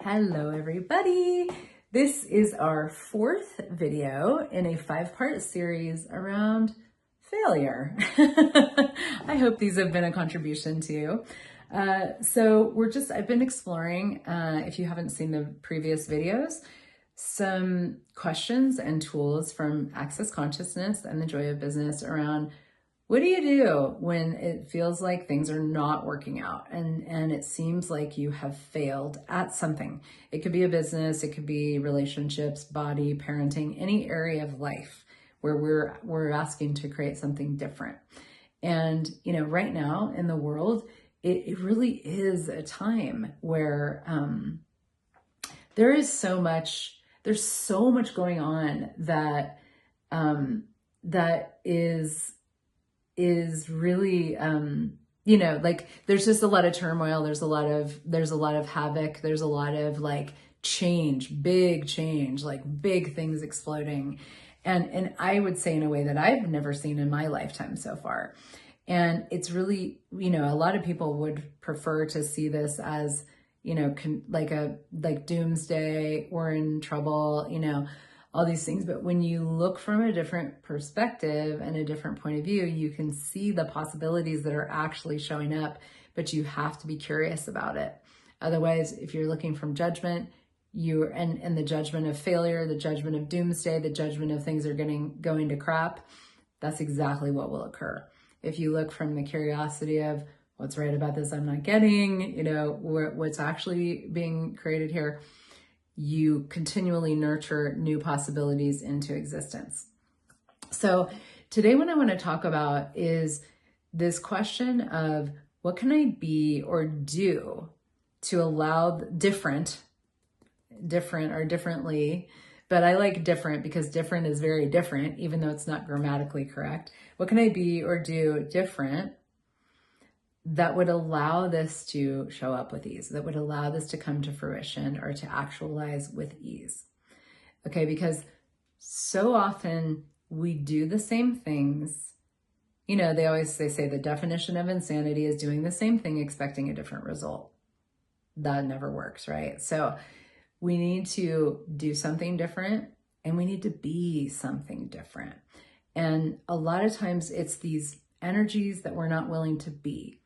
Hello, everybody. This is our fourth video in a 5-part series around failure. I hope these have been a contribution to you. I've been exploring, if you haven't seen the previous videos, some questions and tools from Access Consciousness and the Joy of Business around what do you do when it feels like things are not working out and it seems like you have failed at something? It could be a business, it could be relationships, body, parenting, any area of life where we're asking to create something different. And right now in the world, it really is a time where there's so much going on that is really, there's just a lot of turmoil. There's a lot of havoc. There's a lot of change, big change, big things exploding. And I would say in a way that I've never seen in my lifetime so far. And it's really, a lot of people would prefer to see this as, like doomsday, we're in trouble, all these things. But when you look from a different perspective and a different point of view, you can see the possibilities that are actually showing up, but you have to be curious about it. Otherwise, if you're looking from judgment, and the judgment of failure, the judgment of doomsday, the judgment of things are going to crap, that's exactly what will occur. If you look from the curiosity of what's right about this I'm not getting, what's actually being created here, you continually nurture new possibilities into existence. So today what I want to talk about is this question of what can I be or do to allow different or differently, but I like different because different is very different, even though it's not grammatically correct. What can I be or do different that would allow this to show up with ease, that would allow this to come to fruition or to actualize with ease? Okay, because so often we do the same things. They say the definition of insanity is doing the same thing, expecting a different result. That never works, right? So we need to do something different and we need to be something different. And a lot of times it's these energies that we're not willing to be.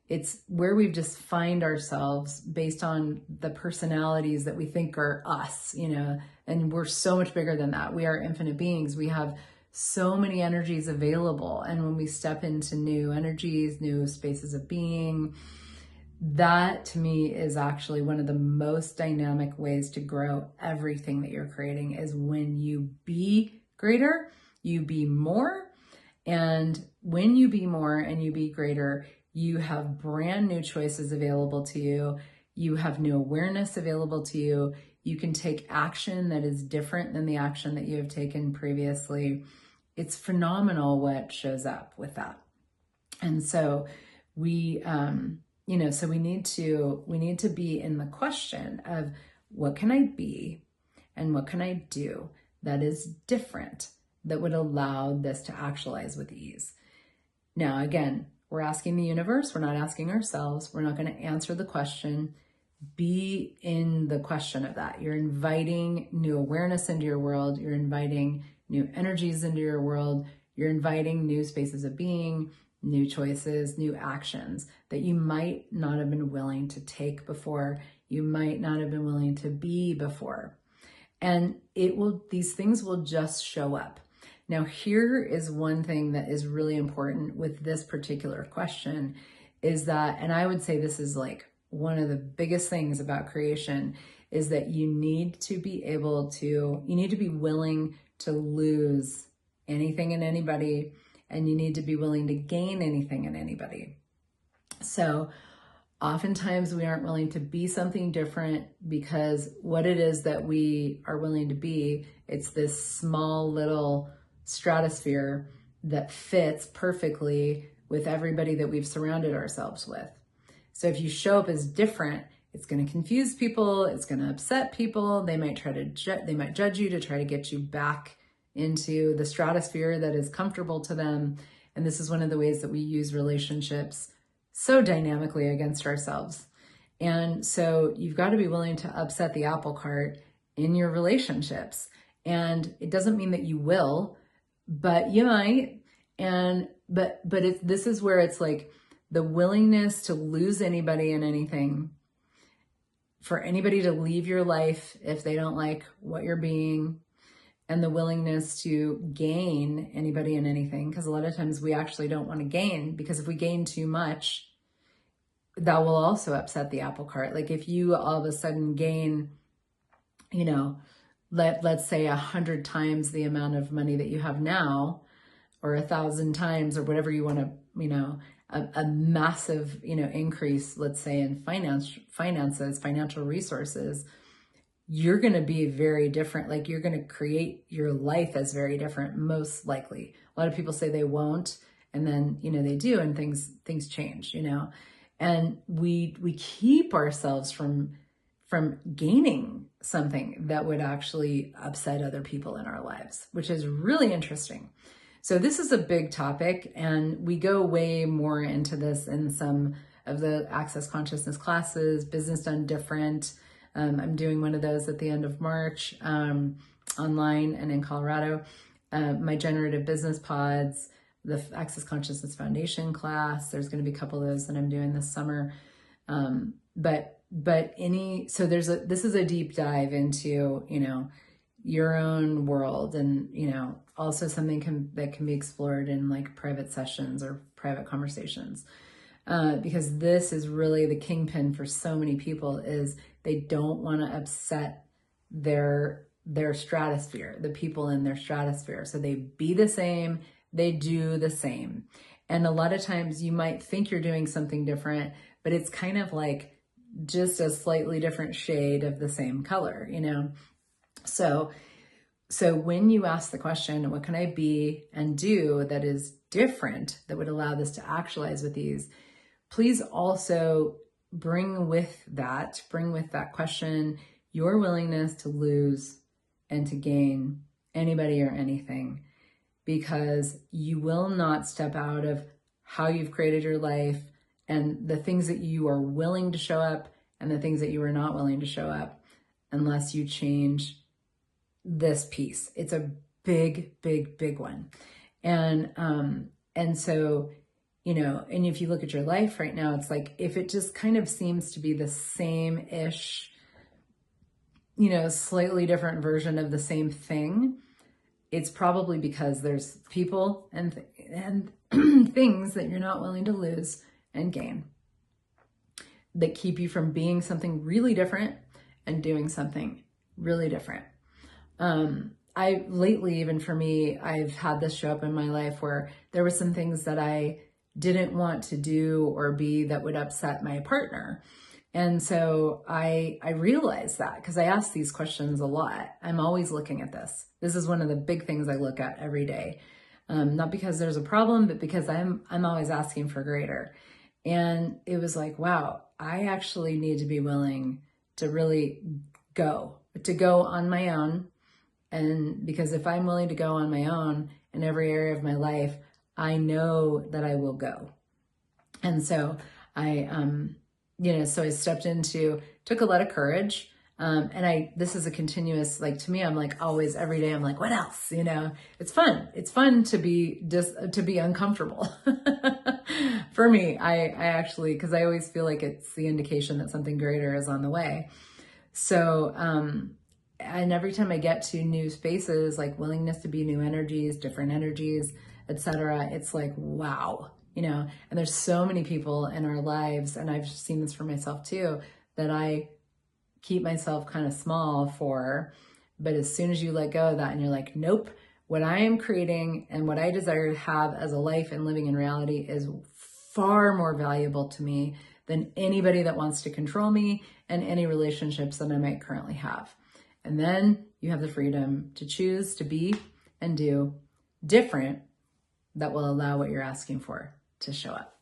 It's where we've just find ourselves based on the personalities that we think are us, and we're so much bigger than that. We are infinite beings. We have so many energies available. And when we step into new energies, new spaces of being, that to me is actually one of the most dynamic ways to grow everything that you're creating is when you be greater, you be more. And when you be more and you be greater, you have brand new choices available to you. You have new awareness available to you. You can take action that is different than the action that you have taken previously. It's phenomenal what shows up with that. And so we need to be in the question of what can I be and what can I do that is different that would allow this to actualize with ease. Now, again, we're asking the universe. We're not asking ourselves. We're not going to answer the question. Be in the question of that. You're inviting new awareness into your world. You're inviting new energies into your world. You're inviting new spaces of being, new choices, new actions that you might not have been willing to take before. You might not have been willing to be before. And these things will just show up. Now, here is one thing that is really important with this particular question is that, and I would say this is one of the biggest things about creation, is that you need to be willing to lose anything and anybody, and you need to be willing to gain anything and anybody. So oftentimes we aren't willing to be something different because what it is that we are willing to be, it's this small little stratosphere that fits perfectly with everybody that we've surrounded ourselves with. So if you show up as different, it's going to confuse people. It's going to upset people. They might judge you to try to get you back into the stratosphere that is comfortable to them. And this is one of the ways that we use relationships so dynamically against ourselves. And so you've got to be willing to upset the apple cart in your relationships. And it doesn't mean that you will, but you might. And this is where it's like the willingness to lose anybody and anything, for anybody to leave your life if they don't like what you're being, and the willingness to gain anybody and anything. Because a lot of times we actually don't want to gain, because if we gain too much, that will also upset the apple cart. Like if you all of a sudden gain, you know, let's say 100 times the amount of money that you have now, or 1,000 times, or whatever you want to, you know, a massive, you know, increase, let's say in finances, financial resources, you're going to be very different. Like you're going to create your life as very different, most likely. A lot of people say they won't, and then, you know, they do, and things change, you know. And we keep ourselves from gaining something that would actually upset other people in our lives, which is really interesting. So this is a big topic, and we go way more into this in some of the Access Consciousness classes, Business Done Different. I'm doing one of those at the end of March, online and in Colorado. My Generative Business Pods, the Access Consciousness Foundation class. There's going to be a couple of those that I'm doing this summer. This is a deep dive into, you know, your own world, and, you know, also something that can be explored in like private sessions or private conversations. Because this is really the kingpin for so many people, is they don't want to upset their stratosphere, the people in their stratosphere. So they be the same, they do the same. And a lot of times you might think you're doing something different, but it's kind of like just a slightly different shade of the same color, you know? So when you ask the question, what can I be and do that is different, that would allow this to actualize with ease, please also bring with that question, your willingness to lose and to gain anybody or anything, because you will not step out of how you've created your life and the things that you are willing to show up and the things that you are not willing to show up unless you change this piece. It's a big, big, big one. And so, you know, and if you look at your life right now, it's like, if it just kind of seems to be the same-ish, you know, slightly different version of the same thing, it's probably because there's people and things that you're not willing to lose and gain that keep you from being something really different and doing something really different. Lately, even for me, I've had this show up in my life where there were some things that I didn't want to do or be that would upset my partner. And so I realized that, because I ask these questions a lot. I'm always looking at this. This is one of the big things I look at every day. Not because there's a problem, but because I'm always asking for greater. And it was like, wow, I actually need to be willing to really go on my own. And because if I'm willing to go on my own in every area of my life, I know that I will go. And so so I stepped into, took a lot of courage. This is a continuous, like, to me, I'm like always every day, I'm like, what else? You know, it's fun. It's fun to be uncomfortable. For me, I actually, because I always feel like it's the indication that something greater is on the way. So, and every time I get to new spaces, like willingness to be new energies, different energies, etc., it's like, wow, you know. And there's so many people in our lives, and I've seen this for myself too, that I keep myself kind of small for, but as soon as you let go of that and you're like, nope, what I am creating and what I desire to have as a life and living in reality is far more valuable to me than anybody that wants to control me and any relationships that I might currently have. And then you have the freedom to choose to be and do different that will allow what you're asking for to show up.